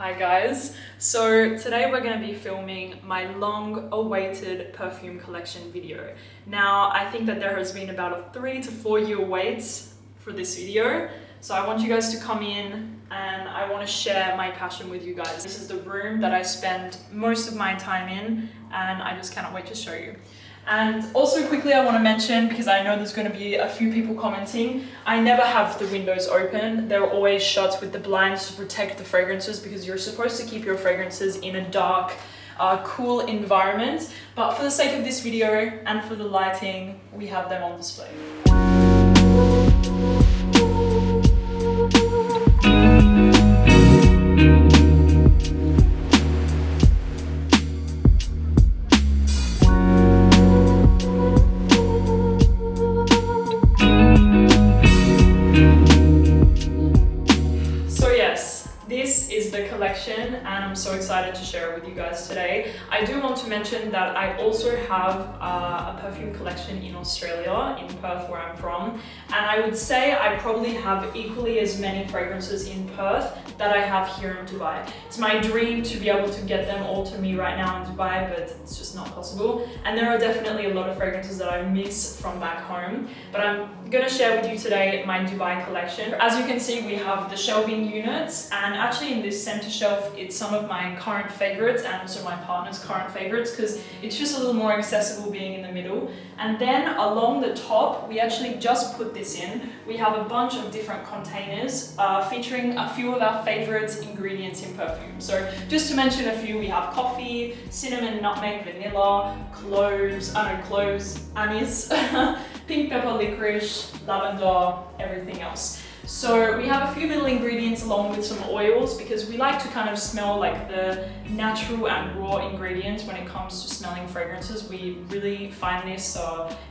Hi guys, so today we're going to be filming my long-awaited perfume collection video. Now, I think that there has been about a 3 to 4 year wait for this video, so I want you guys to come in and I want to share my passion with you guys. This is the room that I spend most of my time in and I just cannot wait to show you. And also quickly I want to mention, because I know there's going to be a few people commenting, I never have the windows open. They're always shut with the blinds to protect the fragrances because you're supposed to keep your fragrances in a dark, cool environment. But for the sake of this video and for the lighting, we have them on display. And I'm so excited to share it with you guys today. I do want to mention that I also have a perfume collection in Australia, in Perth where I'm from, and I would say I probably have equally as many fragrances in Perth that I have here in Dubai. It's my dream to be able to get them all to me right now in Dubai, but it's just not possible. And there are definitely a lot of fragrances that I miss from back home, but I'm gonna share with you today my Dubai collection. As you can see, we have the shelving units, and actually in this center shelf, it's some of my current favorites and also my partner's current favorites because it's just a little more accessible being in the middle. And then along the top, we actually just put this in. We have a bunch of different containers featuring a few of our favorite ingredients in perfume. So just to mention a few, we have coffee, cinnamon, nutmeg, vanilla, cloves, anise, pink pepper, licorice, lavender, everything else. So we have a few little ingredients along with some oils because we like to kind of smell like the natural and raw ingredients when it comes to smelling fragrances. We really find this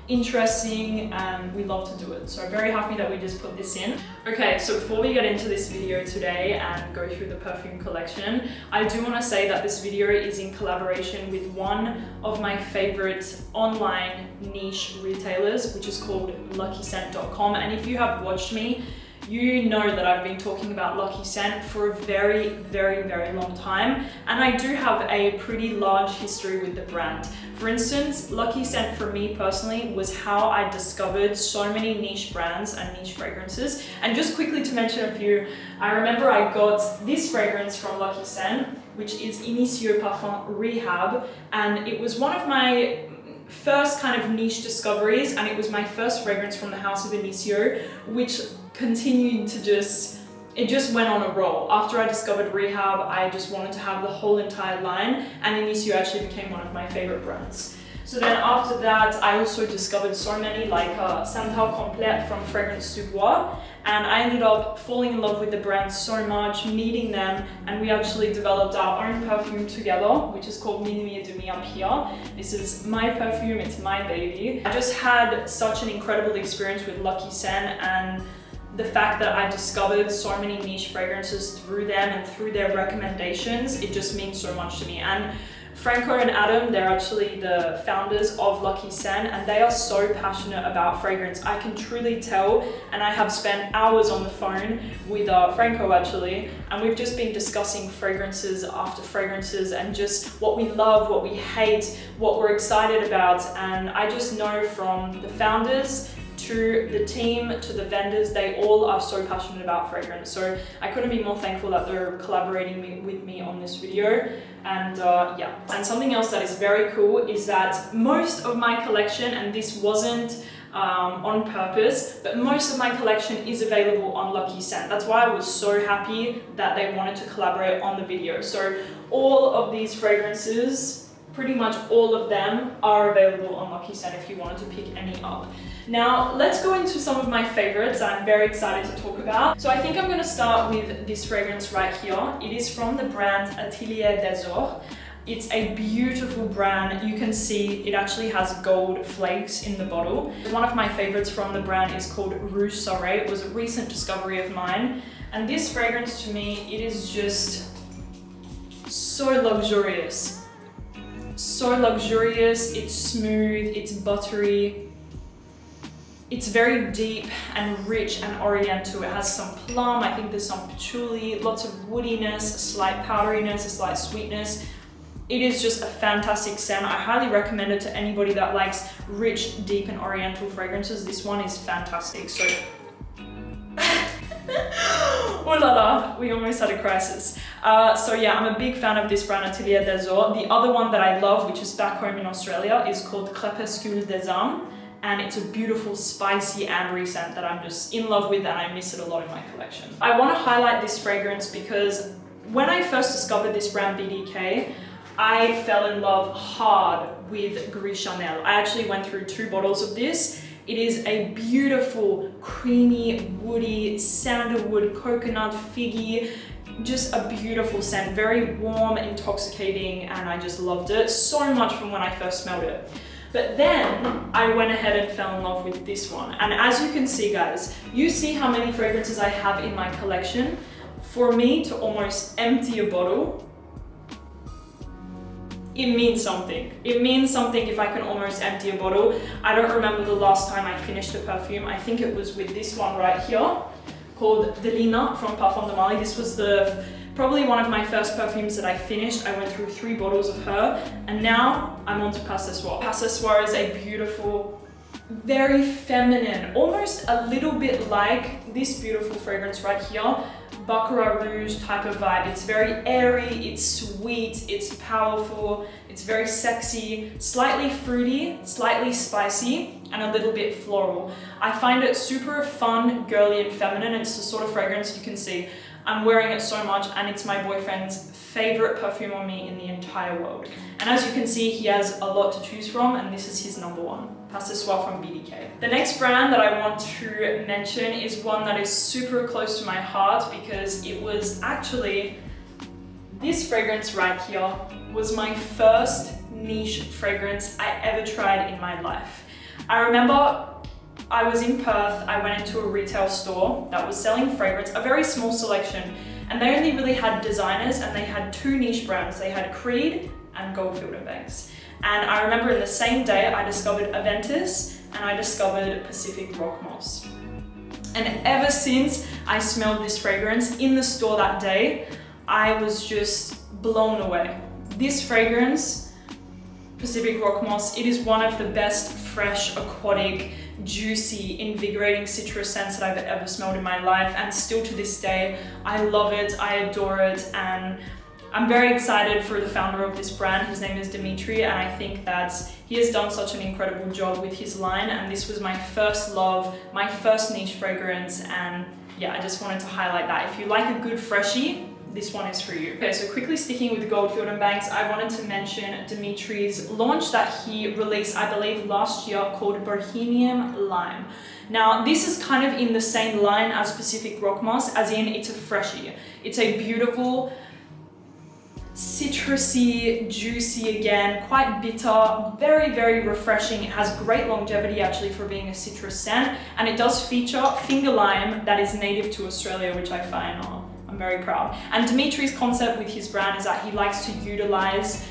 interesting and we love to do it. So I'm very happy that we just put this in. Okay, so before we get into this video today and go through the perfume collection, I do want to say that this video is in collaboration with one of my favorite online niche retailers, which is called luckyscent.com. And if you have watched me, you know that I've been talking about Lucky Scent for a very, very, very long time, and I do have a pretty large history with the brand. For instance, Lucky Scent for me personally was how I discovered so many niche brands and niche fragrances. And just quickly to mention a few, I remember I got this fragrance from Lucky Scent, which is Initio Parfum Rehab, and it was one of my first kind of niche discoveries, and it was my first fragrance from the house of Initio, which continued to it just went on a roll. After I discovered Rehab, I just wanted to have the whole entire line, and Initio actually became one of my favorite brands. So then after that, I also discovered so many like Santal Complete from Fragrance du Bois, and I ended up falling in love with the brand so much, meeting them, and we actually developed our own perfume together, which is called Minuit et Demi up here. This is my perfume, it's my baby. I just had such an incredible experience with Lucky Scent, and the fact that I discovered so many niche fragrances through them and through their recommendations, it just means so much to me. And Franco and Adam, they're actually the founders of Lucky Scent, and they are so passionate about fragrance. I can truly tell, and I have spent hours on the phone with Franco actually, and we've just been discussing fragrances after fragrances and just what we love, what we hate, what we're excited about. And I just know from the founders to the team, to the vendors, they all are so passionate about fragrance. So I couldn't be more thankful that they're collaborating with me on this video. And yeah, and something else that is very cool is that most of my collection, and this wasn't on purpose, but most of my collection is available on Lucky Scent. That's why I was so happy that they wanted to collaborate on the video. So all of these fragrances, pretty much all of them, are available on Lucky Scent if you wanted to pick any up. Now, let's go into some of my favorites I'm very excited to talk about. So I think I'm gonna start with this fragrance right here. It is from the brand Atelier des Ors. It's a beautiful brand. You can see it actually has gold flakes in the bottle. One of my favorites from the brand is called Rouge Soirée. It was a recent discovery of mine. And this fragrance to me, it is just so luxurious. So luxurious, it's smooth, it's buttery. It's very deep and rich and oriental. It has some plum, I think there's some patchouli, lots of woodiness, a slight powderiness, a slight sweetness. It is just a fantastic scent. I highly recommend it to anybody that likes rich, deep and oriental fragrances. This one is fantastic. So, oh la la, we almost had a crisis. So yeah, I'm a big fan of this brand, Atelier des Ors. The other one that I love, which is back home in Australia, is called Crépuscule des Âmes. And it's a beautiful, spicy, ambery scent that I'm just in love with and I miss it a lot in my collection. I want to highlight this fragrance because when I first discovered this brand BDK, I fell in love hard with Gris Chanel. I actually went through 2 bottles of this. It is a beautiful, creamy, woody, sandalwood, coconut, figgy, just a beautiful scent, very warm, intoxicating, and I just loved it so much from when I first smelled it. But then I went ahead and fell in love with this one. And as you can see, guys, you see how many fragrances I have in my collection. For me to almost empty a bottle, it means something. It means something if I can almost empty a bottle. I don't remember the last time I finished a perfume. I think it was with this one right here, called Delina from Parfums de Mali. This was probably one of my first perfumes that I finished. I went through 3 bottles of her, and now I'm on to Pas Ce Soir. Pas Ce Soir is a beautiful, very feminine, almost a little bit like this beautiful fragrance right here, Baccarat Rouge type of vibe. It's very airy, it's sweet, it's powerful, it's very sexy, slightly fruity, slightly spicy, and a little bit floral. I find it super fun, girly, and feminine. It's the sort of fragrance you can see. I'm wearing it so much, and it's my boyfriend's favorite perfume on me in the entire world. And as you can see, he has a lot to choose from, and this is his number one, Pas Ce Soir from BDK. The next brand that I want to mention is one that is super close to my heart because it was actually, this fragrance right here was my first niche fragrance I ever tried in my life. I remember I was in Perth, I went into a retail store that was selling fragrance, a very small selection, and they only really had designers and they had 2 niche brands. They had Creed and Goldfield Banks. And I remember in the same day I discovered Aventus and I discovered Pacific Rock Moss. And ever since I smelled this fragrance in the store that day, I was just blown away. This fragrance, Pacific Rock Moss, it is one of the best fresh, aquatic, juicy, invigorating citrus scents that I've ever smelled in my life, and still to this day I love it, I adore it, and I'm very excited for the founder of this brand. His name is Dimitri, and I think that he has done such an incredible job with his line, and this was my first love, my first niche fragrance, and yeah, I just wanted to highlight that. If you like a good freshie, this one is for you. Okay, so quickly sticking with Goldfield Banks, I wanted to mention Dimitri's launch that he released, I believe, last year called Bohemian Lime. Now, this is kind of in the same line as Pacific Rock Moss, as in it's a freshie. It's a beautiful, citrusy, juicy again, quite bitter, very, very refreshing. It has great longevity actually for being a citrus scent, and it does feature finger lime that is native to Australia, which I find I'm very proud. And Dimitri's concept with his brand is that he likes to utilize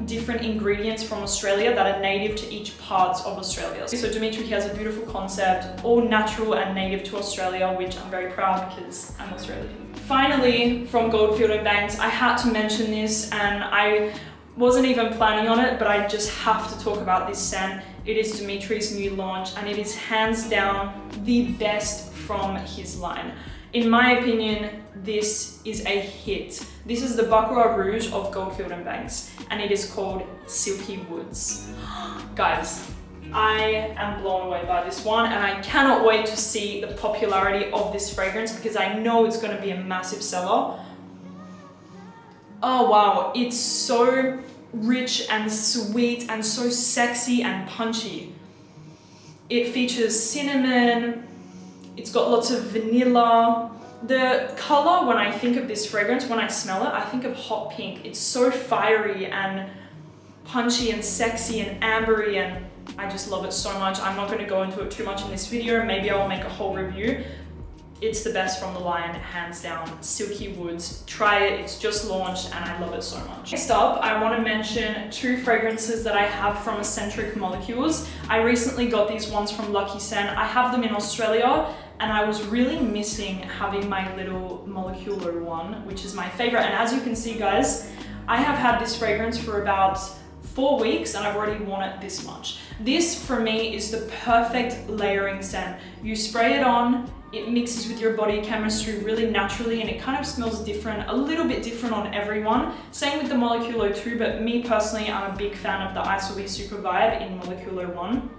different ingredients from Australia that are native to each part of Australia. So Dimitri, he has a beautiful concept, all natural and native to Australia, which I'm very proud because I'm Australian. Finally, from Goldfield Banks, I had to mention this, and I wasn't even planning on it, but I just have to talk about this scent. It is Dimitri's new launch, and it is hands down the best from his line. In my opinion, this is a hit. This is the Baccarat Rouge of Goldfield Banks, and it is called Silky Woods. Guys, I am blown away by this one, and I cannot wait to see the popularity of this fragrance because I know it's going to be a massive seller. Oh wow, it's so rich and sweet and so sexy and punchy. It features cinnamon, it's got lots of vanilla. The color, when I think of this fragrance, when I smell it, I think of hot pink. It's so fiery and punchy and sexy and ambery, and I just love it so much. I'm not going to go into it too much in this video. Maybe I'll make a whole review. It's the best from the line, hands down. Silky Woods. Try it, it's just launched and I love it so much. Next up, I want to mention 2 fragrances that I have from Eccentric Molecules. I recently got these ones from Lucky Scent. I have them in Australia and I was really missing having my little molecular one, which is my favorite. And as you can see, guys, I have had this fragrance for about 4 weeks and I've already worn it this much. This for me is the perfect layering scent. You spray it on, it mixes with your body chemistry really naturally and it kind of smells different, a little bit different on everyone. Same with the Molecular too, but me personally, I'm a big fan of the Isobe Super Vibe in Molecular 1.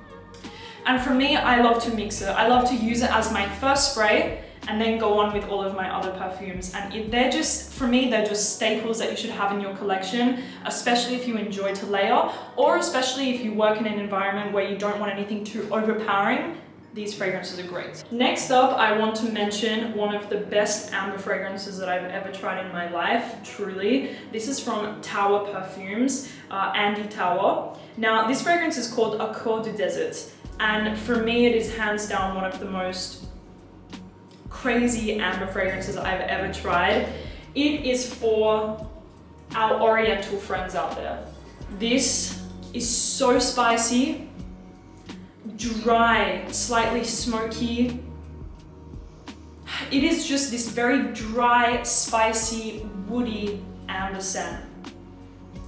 And for me, I love to mix it. I love to use it as my first spray and then go on with all of my other perfumes. And they're just, for me, they're just staples that you should have in your collection, especially if you enjoy to layer, or especially if you work in an environment where you don't want anything too overpowering. These fragrances are great. Next up, I want to mention one of the best amber fragrances that I've ever tried in my life, truly. This is from Tower Perfumes, Andy Tower. Now, this fragrance is called Accord du Desert. And for me, it is hands down one of the most crazy amber fragrances I've ever tried. It is for our oriental friends out there. This is so spicy, dry, slightly smoky. It is just this very dry, spicy, woody amber scent.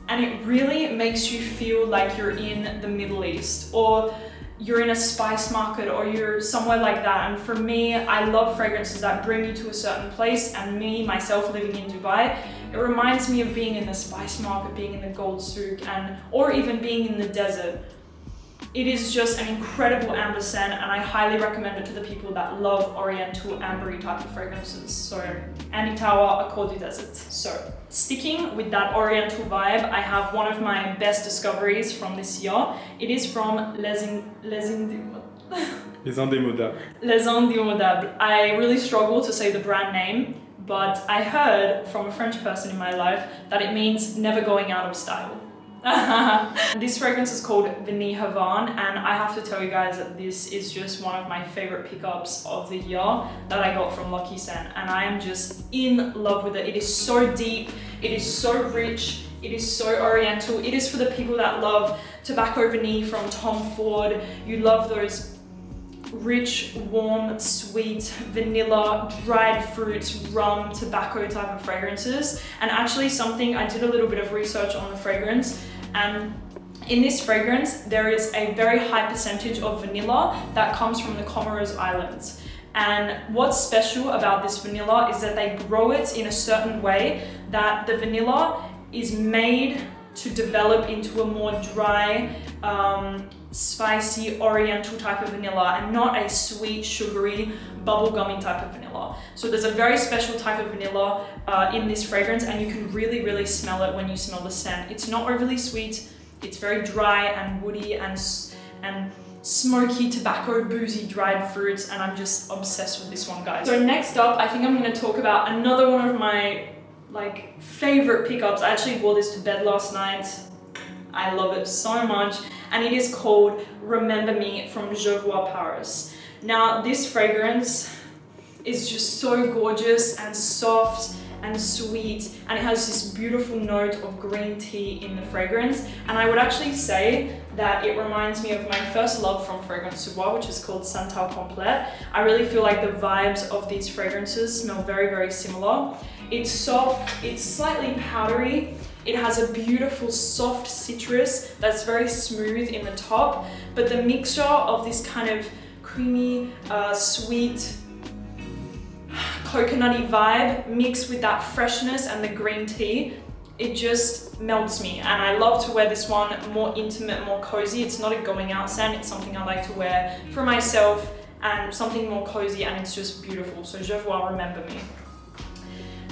And it really makes you feel like you're in the Middle East or you're in a spice market or you're somewhere like that. And for me, I love fragrances that bring you to a certain place, and me, myself living in Dubai, it reminds me of being in the spice market, being in the gold souk, or even being in the desert. It is just an incredible amber scent and I highly recommend it to the people that love oriental ambery type of fragrances. So Andy Tower, Accord du Desert. So sticking with that oriental vibe, I have one of my best discoveries from this year. It is from Les Indémodables. I really struggle to say the brand name, but I heard from a French person in my life that it means never going out of style. This fragrance is called Vanille Havane, and I have to tell you guys that this is just one of my favorite pickups of the year that I got from Lucky Scent, and I am just in love with it. It is so deep, it is so rich, it is so oriental. It is for the people that love Tobacco Vanille from Tom Ford. You love those rich, warm, sweet, vanilla, dried fruits, rum, tobacco type of fragrances. And actually I did a little bit of research on the fragrance, and in this fragrance, there is a very high percentage of vanilla that comes from the Comoros Islands. And what's special about this vanilla is that they grow it in a certain way that the vanilla is made to develop into a more dry, spicy, oriental type of vanilla, and not a sweet, sugary, bubblegummy type of vanilla. So there's a very special type of vanilla in this fragrance, and you can really, really smell it when you smell the scent. It's not overly sweet, it's very dry and woody and smoky, tobacco, boozy, dried fruits, and I'm just obsessed with this one, guys. So next up, I think I'm gonna talk about another one of my favorite pickups. I actually wore this to bed last night. I love it so much, and it is called Remember Me from Xerjoff Paris. Now, this fragrance is just so gorgeous and soft and sweet, and it has this beautiful note of green tea in the fragrance. And I would actually say that it reminds me of my first love from Fragrance du Bois, which is called Santal Complète. I really feel like the vibes of these fragrances smell very, very similar. It's soft, it's slightly powdery. It has a beautiful soft citrus that's very smooth in the top, but the mixture of this kind of creamy, sweet, coconutty vibe mixed with that freshness and the green tea, it just melts me. And I love to wear this one more intimate, more cozy. It's not a going out scent, it's something I like to wear for myself and something more cozy, and it's just beautiful. So Xerjoff, Remember Me.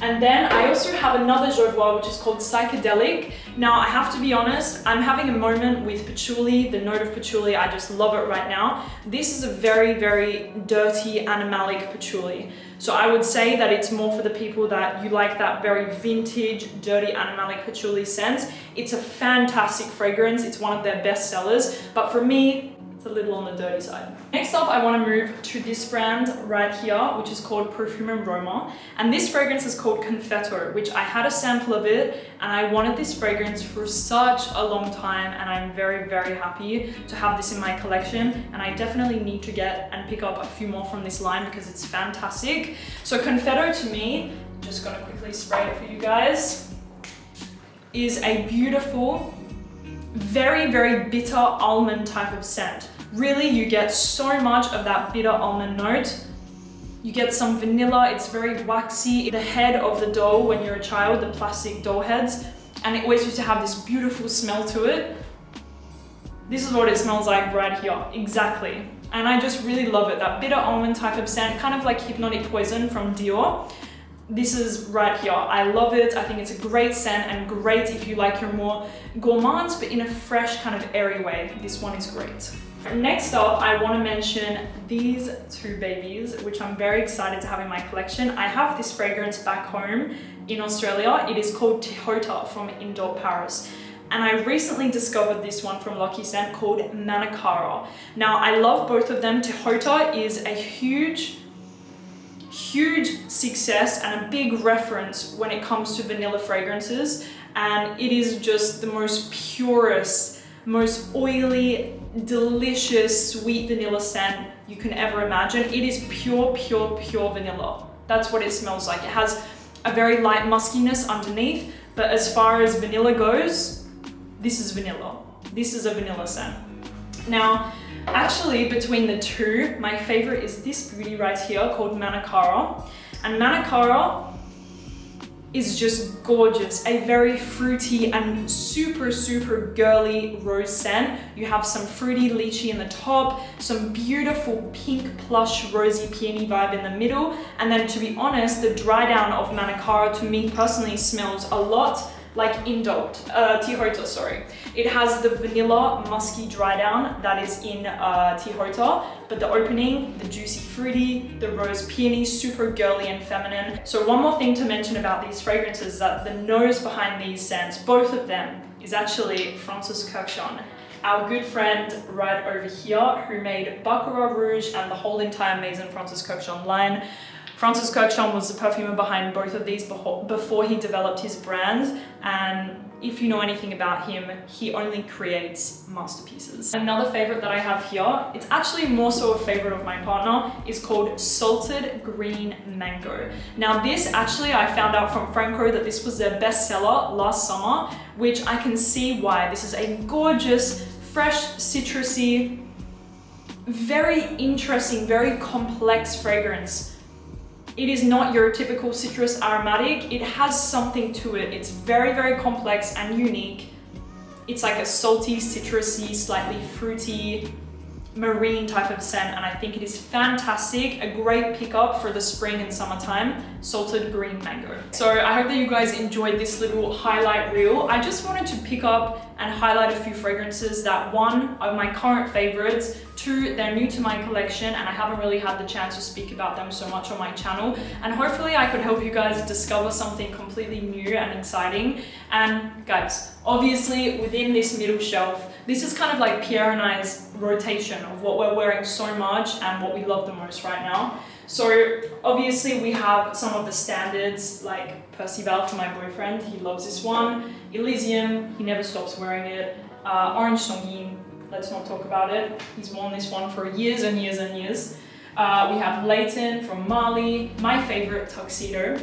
And then I also have another Xerjoff, which is called Psychedelic. Now, I have to be honest, I'm having a moment with patchouli, the note of patchouli. I just love it right now. This is a very, very dirty, animalic patchouli. So I would say that it's more for the people that you like that very vintage, dirty, animalic patchouli scent. It's a fantastic fragrance. It's one of their best sellers. But for me, It's a little on the dirty side. Next up, I want to move to this brand right here, which is called Perfume and Roja. And this fragrance is called Confetto, which I had a sample of it and I wanted this fragrance for such a long time, and I'm very, very happy to have this in my collection. And I definitely need to get and pick up a few more from this line because it's fantastic. So Confetto to me, I'm just gonna quickly spray it for you guys, is a beautiful, very, very bitter almond type of scent. Really, you get so much of that bitter almond note. You get some vanilla, it's very waxy. The head of the doll when you're a child, the plastic doll heads, and it always used to have this beautiful smell to it. This is what it smells like right here, exactly. And I just really love it, that bitter almond type of scent, kind of like Hypnotic Poison from Dior. This is right here. I love it. I think it's a great scent and great if you like your more gourmands, but in a fresh kind of airy way. This one is great. Next up, I want to mention these two babies, which I'm very excited to have in my collection. I have this fragrance back home in Australia. It is called Tihota from Indult, Paris. And I recently discovered this one from Lucky Scent called Manakara. Now, I love both of them. Tihota is a huge success and a big reference when it comes to vanilla fragrances, and it is just the most purest, most oily, delicious, sweet vanilla scent you can ever imagine. It is pure vanilla. That's what it smells like. It has a very light muskiness underneath, but as far as vanilla goes, this is vanilla. This is a vanilla scent. Now, actually, between the two, my favorite is this beauty right here called Manakara. And Manakara is just gorgeous. A very fruity and super girly rose scent. You have some fruity lychee in the top, some beautiful pink plush rosy peony vibe in the middle. And then to be honest, the dry down of Manakara to me personally smells a lot like Indult, Tihota, sorry. It has the vanilla musky dry down that is in Tihota, but the opening, the juicy fruity, the rose peony, super girly and feminine. So one more thing to mention about these fragrances is that the nose behind these scents, both of them, is actually Francis Kurkdjian, our good friend right over here, who made Baccarat Rouge and the whole entire Maison Francis Kurkdjian line. Francis Kurkdjian was the perfumer behind both of these before he developed his brand, and if you know anything about him, he only creates masterpieces. Another favorite that I have here, it's actually more so a favorite of my partner, is called Salted Green Mango. Now this actually, I found out from Franco that this was their bestseller last summer, which I can see why. This is a gorgeous, fresh, citrusy, very interesting, very complex fragrance. It is not your typical citrus aromatic. It has something to it. It's very complex and unique. It's like a salty, citrusy, slightly fruity, marine type of scent, and I think it is fantastic. A great pickup for the spring and summertime, Salted Green Mango. So I hope that you guys enjoyed this little highlight reel. I just wanted to pick up and highlight a few fragrances that, one, are my current favorites, two, they're new to my collection and I haven't really had the chance to speak about them so much on my channel, and hopefully I could help you guys discover something completely new and exciting. And guys, obviously within this middle shelf, this is kind of like Pierre and I's rotation of what we're wearing so much and what we love the most right now. So obviously we have some of the standards like Percival for my boyfriend, he loves this one. Elysium, he never stops wearing it. Orange Sanguine, let's not talk about it. He's worn this one for years and years and years. We have Leighton from Mali, my favorite Tuxedo.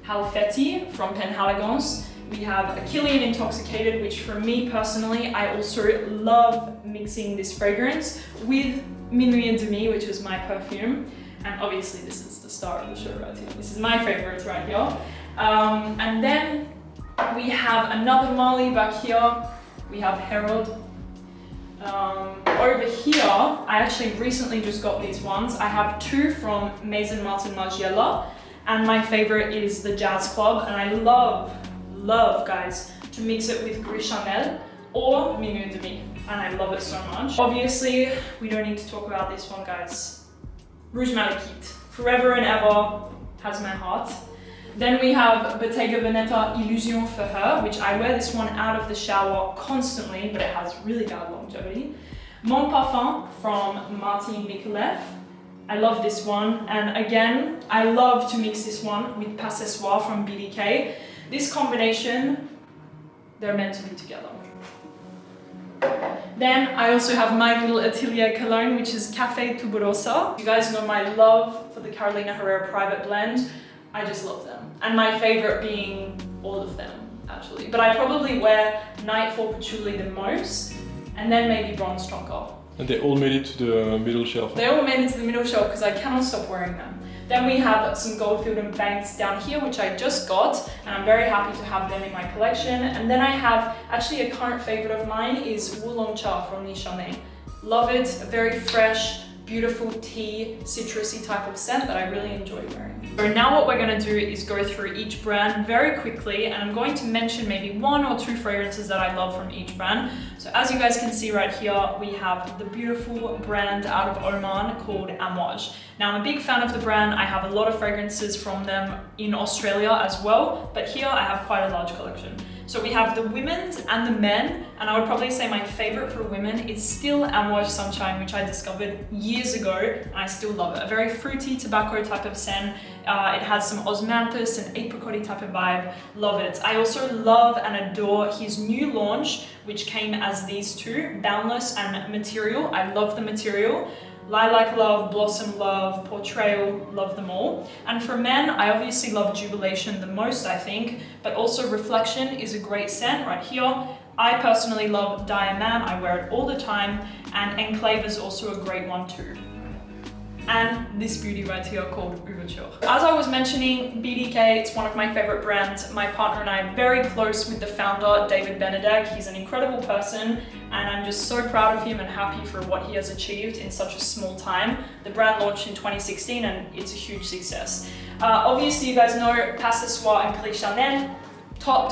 Halfeti from Penhaligon's. We have a Kilian Intoxicated, which for me personally, I also love mixing this fragrance with Minuit and Demi, which is my perfume. And obviously this is the star of the show right here. This is my favorite right here. And then we have another Mali back here. We have Herald. Over here, I actually recently just got these ones. I have two from Maison Martin Margiela, and my favorite is the Jazz Club, and I love guys to mix it with Gris Chanel or Minuit and Demi, and I love it so much. Obviously, we don't need to talk about this one, guys. Rouge Malachite, forever and ever, has my heart. Then we have Bottega Veneta Illusion for Her, which I wear this one out of the shower constantly, but it has really bad longevity. Mon Parfum from Martin Mikulev. I love this one, and again, I love to mix this one with Passessoir from BDK. This combination, they're meant to be together. Then I also have my little Atelier cologne, which is Café Tuberosa. You guys know my love for the Carolina Herrera Private Blend. I just love them. And my favorite being all of them, actually. But I probably wear Nightfall Patchouli the most, and then maybe Bronze Tonka. And they all made it to the middle shelf. They all made it to the middle shelf because I cannot stop wearing them. Then we have some Goldfield Banks down here, which I just got, and I'm very happy to have them in my collection. And then I have, actually a current favorite of mine is Oolong Cha from Nishane. Love it, a very fresh, beautiful tea, citrusy type of scent that I really enjoy wearing. So now what we're gonna do is go through each brand very quickly, and I'm going to mention maybe 1 or 2 fragrances that I love from each brand. So as you guys can see right here, we have the beautiful brand out of Oman called Amouage. Now I'm a big fan of the brand. I have a lot of fragrances from them in Australia as well, but here I have quite a large collection. So we have the women's and the men, and I would probably say my favorite for women is still Amouage Sunshine, which I discovered years ago, and I still love it. A very fruity tobacco type of scent. It has some osmanthus and apricot type of vibe. Love it. I also love and adore his new launch, which came as these two, Boundless and Material. I love the material. Lilac Love, Blossom Love, Portrayal, love them all. And for men, I obviously love Jubilation the most, I think, but also Reflection is a great scent right here. I personally love Diamant, I wear it all the time, and Enclave is also a great one too. And this beauty right here called Ouverture. As I was mentioning, BDK, it's one of my favorite brands. My partner and I are very close with the founder, David Benedek. He's an incredible person, and I'm just so proud of him and happy for what he has achieved in such a small time. The brand launched in 2016 and it's a huge success. Obviously, you guys know Passessoir and Kilian. Top,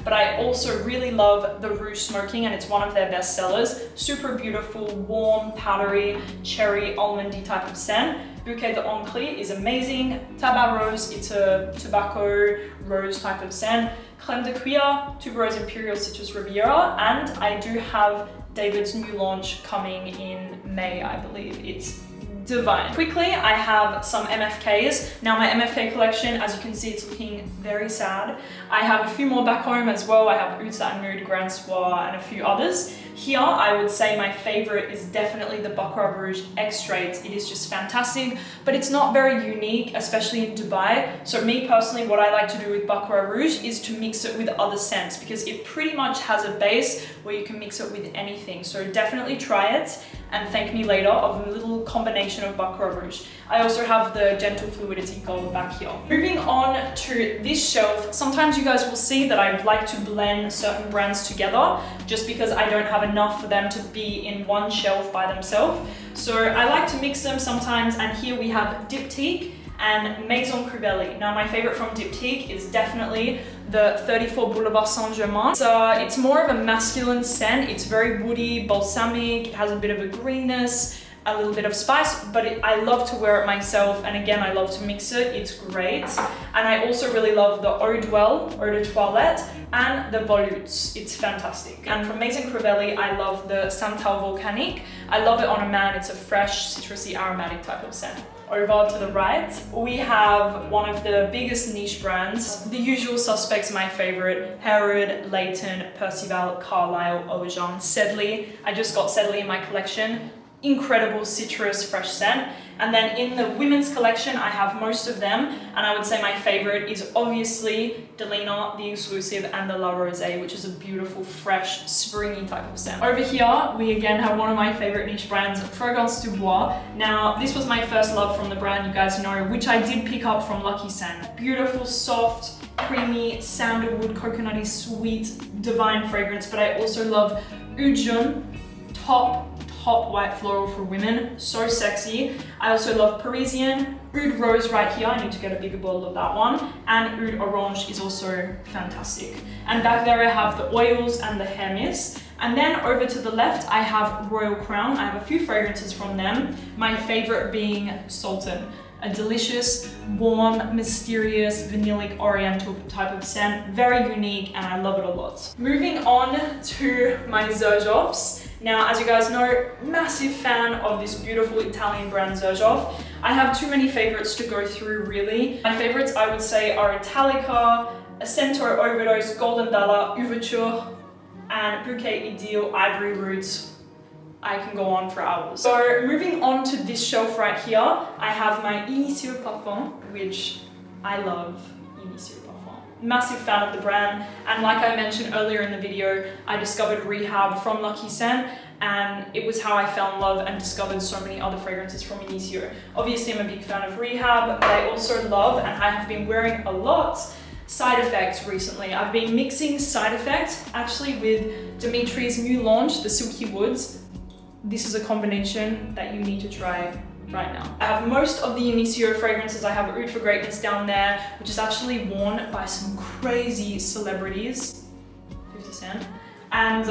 but I also really love the Rouge Smoking, and it's one of their best sellers. Super beautiful, warm, powdery, cherry, almondy type of scent. Bouquet de Enclis is amazing. Tabac Rose, it's a tobacco rose type of scent. Crème de Cuir, Tuberose Imperial Citrus Riviera, and I do have David's new launch coming in May, I believe. It's divine. Quickly, I have some MFKs. Now my MFK collection, as you can see, it's looking very sad. I have a few more back home as well. I have Uta and Mood, Grand Soir, and a few others. Here, I would say my favorite is definitely the Baccarat Rouge X-Straight. It is just fantastic, but it's not very unique, especially in Dubai. So me personally, what I like to do with Baccarat Rouge is to mix it with other scents, because it pretty much has a base where you can mix it with anything. So definitely try it and thank me later of a little combination of Baccarat Rouge. I also have the Gentle Fluidity Gold back here. Moving on to this shelf, sometimes you guys will see that I like to blend certain brands together just because I don't have enough for them to be in one shelf by themselves. So I like to mix them sometimes, and here we have Diptyque and Maison Crivelli. Now my favorite from Diptyque is definitely the 34 Boulevard Saint-Germain. It's more of a masculine scent. It's very woody, balsamic, it has a bit of a greenness, a little bit of spice, but I love to wear it myself, and again, I love to mix it. It's great. And I also really love the Eau Dwell, Eau de Toilette, and the Volutes. It's fantastic. And from Maison Crivelli, I love the Santal Volcanique. I love it on a man. It's a fresh, citrusy, aromatic type of scent. Over to the right, we have one of the biggest niche brands. The usual suspects, my favorite: Harrod, Leighton, Percival, Carlisle, Aujan, Sedley. I just got Sedley in my collection. Incredible citrus, fresh scent. And then in the women's collection, I have most of them, and I would say my favorite is obviously Delina, the Exclusive, and the La Rosée, which is a beautiful, fresh, springy type of scent. Over here, we again have one of my favorite niche brands, Fragrance du Bois. Now, this was my first love from the brand, you guys know, which I did pick up from Lucky Scent. Beautiful, soft, creamy, sandalwood, coconutty, sweet, divine fragrance, but I also love Oud Jaune, top white floral for women, so sexy. I also love Parisian, Oud Rose right here, I need to get a bigger bottle of that one, and Oud Orange is also fantastic. And back there I have the oils and the hair mist. And then over to the left, I have Royal Crown. I have a few fragrances from them, my favorite being Sultan. A delicious, warm, mysterious, vanillic, oriental type of scent. Very unique, and I love it a lot. Moving on to my Xerjoffs. Now, as you guys know, massive fan of this beautiful Italian brand Xerjoff. I have too many favorites to go through really. My favorites I would say are Italica, Accento Overdose, Golden Dollar, Ouverture, and Bouquet Idyll Ivory Roots. I can go on for hours. So moving on to this shelf right here, I have my Initio Parfum, which I love. Initio Parfum. Massive fan of the brand, and like I mentioned earlier in the video, I discovered Rehab from Lucky Scent, and it was how I fell in love and discovered so many other fragrances from Initio. Obviously I'm a big fan of Rehab, but I also love, and I have been wearing a lot, Side Effect recently. I've been mixing Side Effect actually with Dimitri's new launch, the Silky Woods. This is a combination that you need to try right now. I have most of the Initio fragrances. I have Oud for Greatness down there, which is actually worn by some crazy celebrities, 50 Cent. And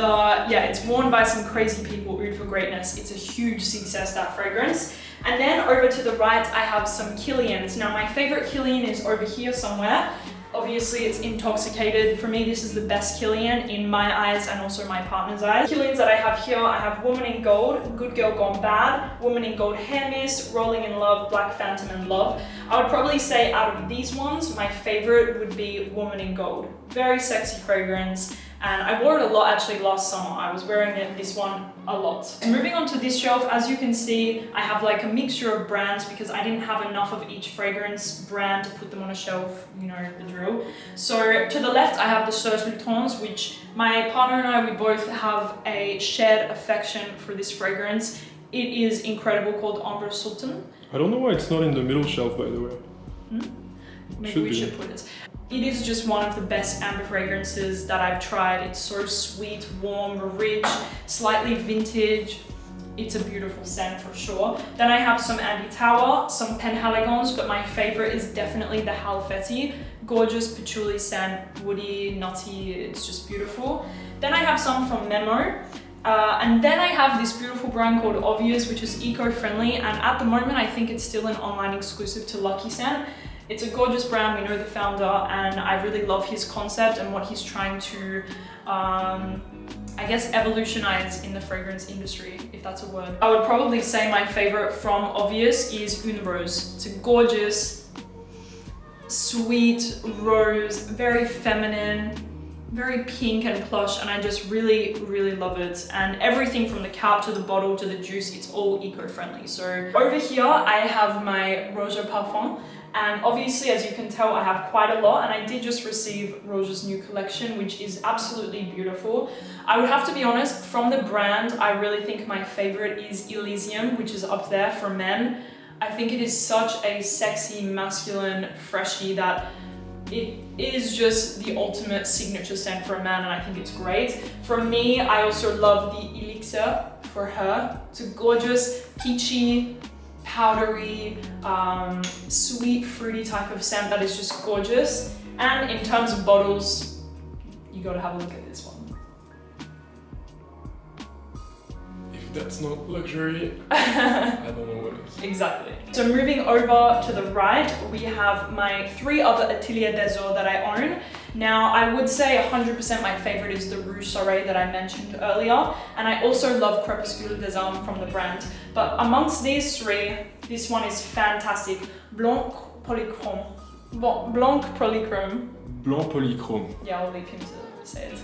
yeah, it's worn by some crazy people, Oud for Greatness. It's a huge success, that fragrance. And then over to the right, I have some Kilians. Now my favorite Kilian is over here somewhere. Obviously it's Intoxicated. For me, this is the best Kilian in my eyes and also my partner's eyes. Kilians that I have here, I have Woman in Gold, Good Girl Gone Bad, Woman in Gold Hair Mist, Rolling in Love, Black Phantom and Love. I would probably say out of these ones, my favorite would be Woman in Gold. Very sexy fragrance. And I wore it a lot actually last summer. I was wearing this one a lot. So moving on to this shelf, as you can see, I have like a mixture of brands because I didn't have enough of each fragrance brand to put them on a shelf, you know the drill. So to the left, I have the Sauce Lutons, which my partner and I, we both have a shared affection for this fragrance. It is incredible, called Amber Sultan. I don't know why it's not in the middle shelf, by the way. Maybe we should put it. It is just one of the best amber fragrances that I've tried. It's so sweet, warm, rich, slightly vintage. It's a beautiful scent for sure. Then I have some Andy Tower, some Penhaligon's, but my favorite is definitely the Halfeti. Gorgeous patchouli scent, woody, nutty, it's just beautiful. Then I have some from Memo. And then I have this beautiful brand called Obvious, which is eco-friendly, and at the moment I think it's still an online exclusive to Lucky Scent. It's a gorgeous brand, we know the founder, and I really love his concept and what he's trying to, I guess, evolutionize in the fragrance industry, if that's a word. I would probably say my favorite from Obvious is Une Rose. It's a gorgeous, sweet rose, very feminine, very pink and plush, and I just really, really love it. And everything from the cap to the bottle to the juice, it's all eco-friendly. So over here, I have my Roja Parfum. And obviously, as you can tell, I have quite a lot, and I did just receive Roja's new collection, which is absolutely beautiful. I would have to be honest, from the brand, I really think my favorite is Elysium, which is up there for men. I think it is such a sexy, masculine freshie that it is just the ultimate signature scent for a man, and I think it's great. For me, I also love the Elixir for her. It's a gorgeous, peachy, powdery, sweet, fruity type of scent that is just gorgeous. And in terms of bottles, you gotta have a look at this one. If that's not luxury, I don't know what is. Exactly. So moving over to the right, we have my 3 other Atelier des Eaux that I own. Now, I would say 100% my favorite is the Rouge Soleil that I mentioned earlier, and I also love Crépuscule des Armes from the brand. But amongst these 3, this one is fantastic. Blanc Polychrome. Blanc Polychrome. Blanc Polychrome. Yeah, I'll leave him to say it.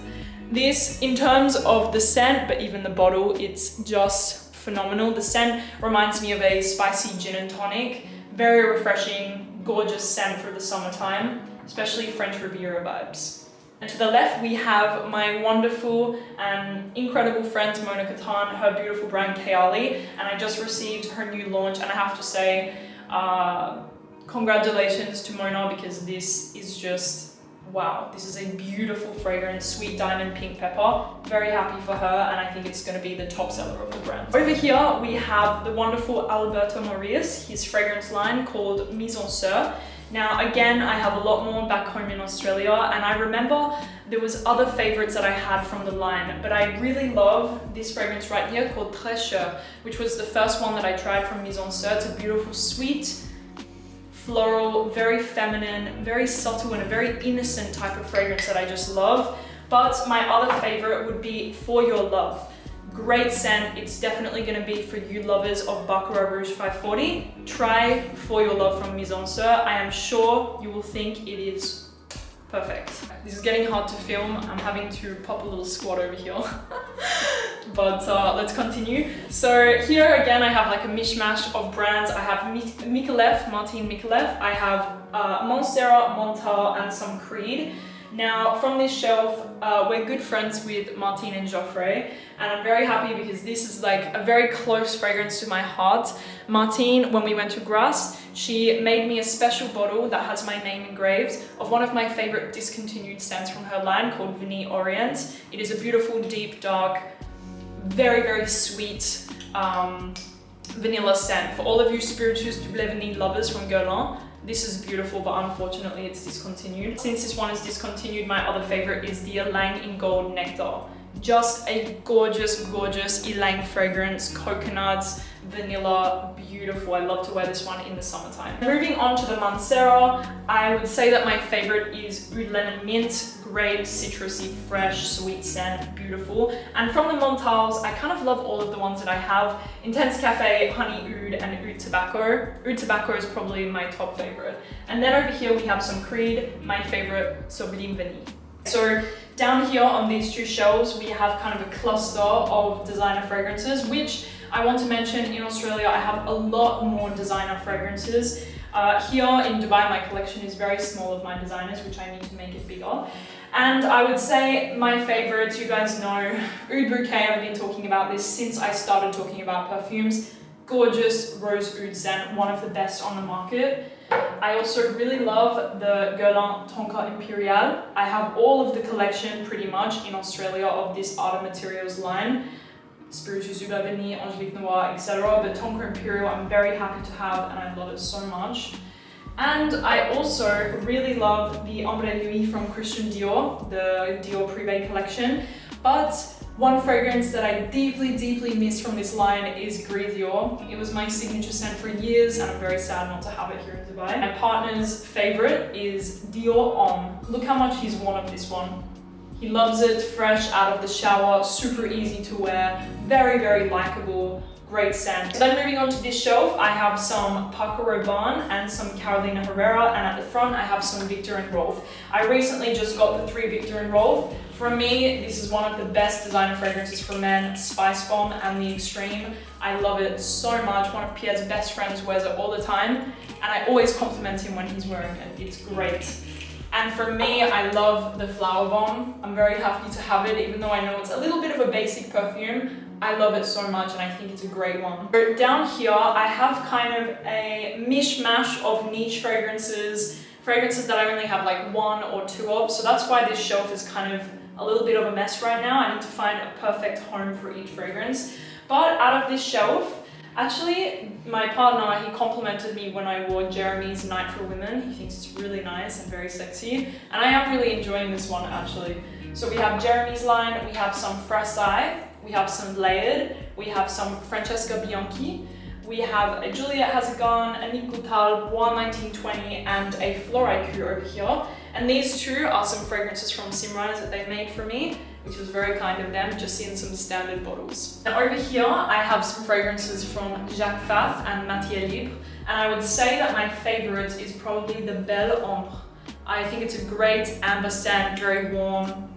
This, in terms of the scent, but even the bottle, it's just phenomenal. The scent reminds me of a spicy gin and tonic. Very refreshing, gorgeous scent for the summertime, especially French Riviera vibes. And to the left, we have my wonderful and incredible friend, Mona Katan, her beautiful brand, Kayali, and I just received her new launch, and I have to say, congratulations to Mona, because this is just, wow, this is a beautiful fragrance, sweet diamond pink pepper. Very happy for her, and I think it's going to be the top seller of the brand. Over here, we have the wonderful Alberto Morillas, his fragrance line called Mizensir. Now, again, I have a lot more back home in Australia, and I remember there was other favorites that I had from the line, but I really love this fragrance right here called Très Cher, which was the first one that I tried from Mizensir. It's a beautiful, sweet, floral, very feminine, very subtle, and a very innocent type of fragrance that I just love. But my other favorite would be For Your Love. Great scent. It's definitely going to be for you lovers of Baccarat Rouge 540. Try For Your Love from Mizensir. I am sure you will think it is perfect. This is getting hard to film. I'm having to pop a little squat over here. But let's continue. So here again, I have like a mishmash of brands. I have Micallef, Martin Micallef. I have Mizensir and Montale and some Creed. Now, from this shelf, we're good friends with Martin and Geoffrey, and I'm very happy because this is like a very close fragrance to my heart. Martin, when we went to Grasse, she made me a special bottle that has my name engraved of one of my favorite discontinued scents from her line called Vanille Orient. It is a beautiful, deep, dark, very, very sweet vanilla scent. For all of you Spiritueuse Double Vanille lovers from Guerlain, this is beautiful, but unfortunately it's discontinued. Since this one is discontinued, my other favorite is the Ylang in Gold Nectar. Just a gorgeous, gorgeous ylang fragrance, coconuts, vanilla, beautiful. I love to wear this one in the summertime. Moving on to the Mizensir, I would say that my favorite is Oud Lemon Mint. Great, citrusy, fresh, sweet scent, beautiful. And from the Montales, I kind of love all of the ones that I have. Intense Cafe, Honey Oud, and Oud Tobacco. Oud Tobacco is probably my top favorite. And then over here we have some Creed, my favorite, Sublime Vanille. So down here on these two shelves, we have kind of a cluster of designer fragrances, which I want to mention in Australia, I have a lot more designer fragrances. Here in Dubai, my collection is very small of my designers, which I need to make it bigger. And I would say my favorites, you guys know, Oud Bouquet, I've been talking about this since I started talking about perfumes. Gorgeous rose oud scent, one of the best on the market. I also really love the Guerlain Tonka Imperial. I have all of the collection pretty much in Australia of this Art of Materials line. Spiritueuse Double Vanille, Angelique Noir, etc. But Tonka Imperial I'm very happy to have and I love it so much. And I also really love the Ombre Nuit from Christian Dior, the Dior Privé collection. But one fragrance that I deeply, deeply miss from this line is Gris Dior. It was my signature scent for years and I'm very sad not to have it here in Dubai. My partner's favorite is Dior Homme. Look how much he's worn of this one. He loves it, fresh out of the shower, super easy to wear, very, very likable, great scent. So then moving on to this shelf, I have some Paco Rabanne and some Carolina Herrera, and at the front I have some Viktor and Rolf. I recently just got the 3 Viktor and Rolf. For me, this is one of the best designer fragrances for men, Spice Bomb and The Extreme. I love it so much. One of Pierre's best friends wears it all the time, and I always compliment him when he's wearing it. It's great. And for me, I love the Flower Bomb. I'm very happy to have it, even though I know it's a little bit of a basic perfume. I love it so much and I think it's a great one. So down here, I have kind of a mishmash of niche fragrances that I only have like 1 or 2 of. So that's why this shelf is kind of a little bit of a mess right now. I need to find a perfect home for each fragrance. But out of this shelf, actually, my partner, he complimented me when I wore Jeremy's Night for Women. He thinks it's really nice and very sexy. And I am really enjoying this one, actually. So we have Jeremy's line, we have some Frasai, we have some Layered, we have some Francesca Bianchi, we have a Juliette Hazagan, a Nick Coutal, Bois 1920, and a Floricu over here. And these two are some fragrances from Simrise that they made for me, which was very kind of them, just in some standard bottles. And over here, I have some fragrances from Jacques Fath and Matière Libre. And I would say that my favorite is probably the Belle Ombre. I think it's a great amber scent, very warm,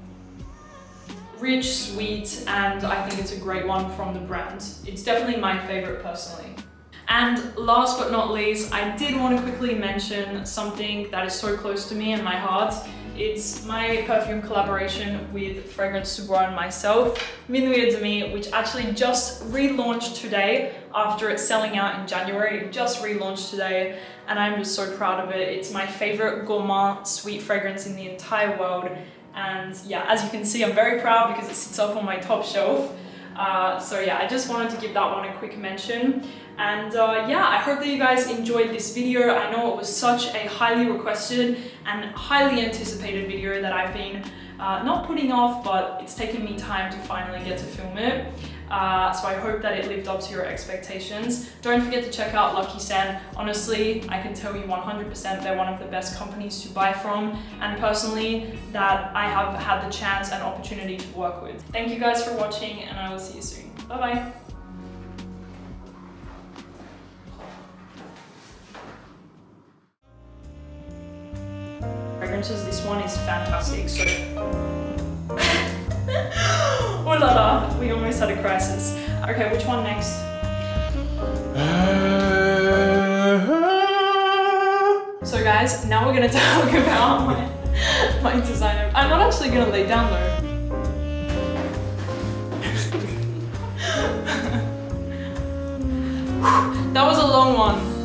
rich, sweet, and I think it's a great one from the brand. It's definitely my favorite personally. And last but not least, I did want to quickly mention something that is so close to me and my heart. It's my perfume collaboration with Fragrance du Bois and myself, Minuit et Demi, which actually just relaunched today after it's selling out in January. It just relaunched today and I'm just so proud of it. It's my favorite Gourmand sweet fragrance in the entire world. And yeah, as you can see, I'm very proud because it sits up on my top shelf. So yeah, I just wanted to give that one a quick mention. And yeah, I hope that you guys enjoyed this video. I know it was such a highly requested and highly anticipated video that I've been not putting off, but it's taken me time to finally get to film it. So I hope that it lived up to your expectations. Don't forget to check out Lucky Scent. Honestly, I can tell you 100% they're one of the best companies to buy from, and personally that I have had the chance and opportunity to work with. Thank you guys for watching, and I will see you soon. Bye-bye. Fragrances, this one is fantastic. So, oh la la, we almost had a crisis. Okay, which one next? So guys, now we're gonna talk about my designer. I'm not actually gonna lay down though. That was a long one.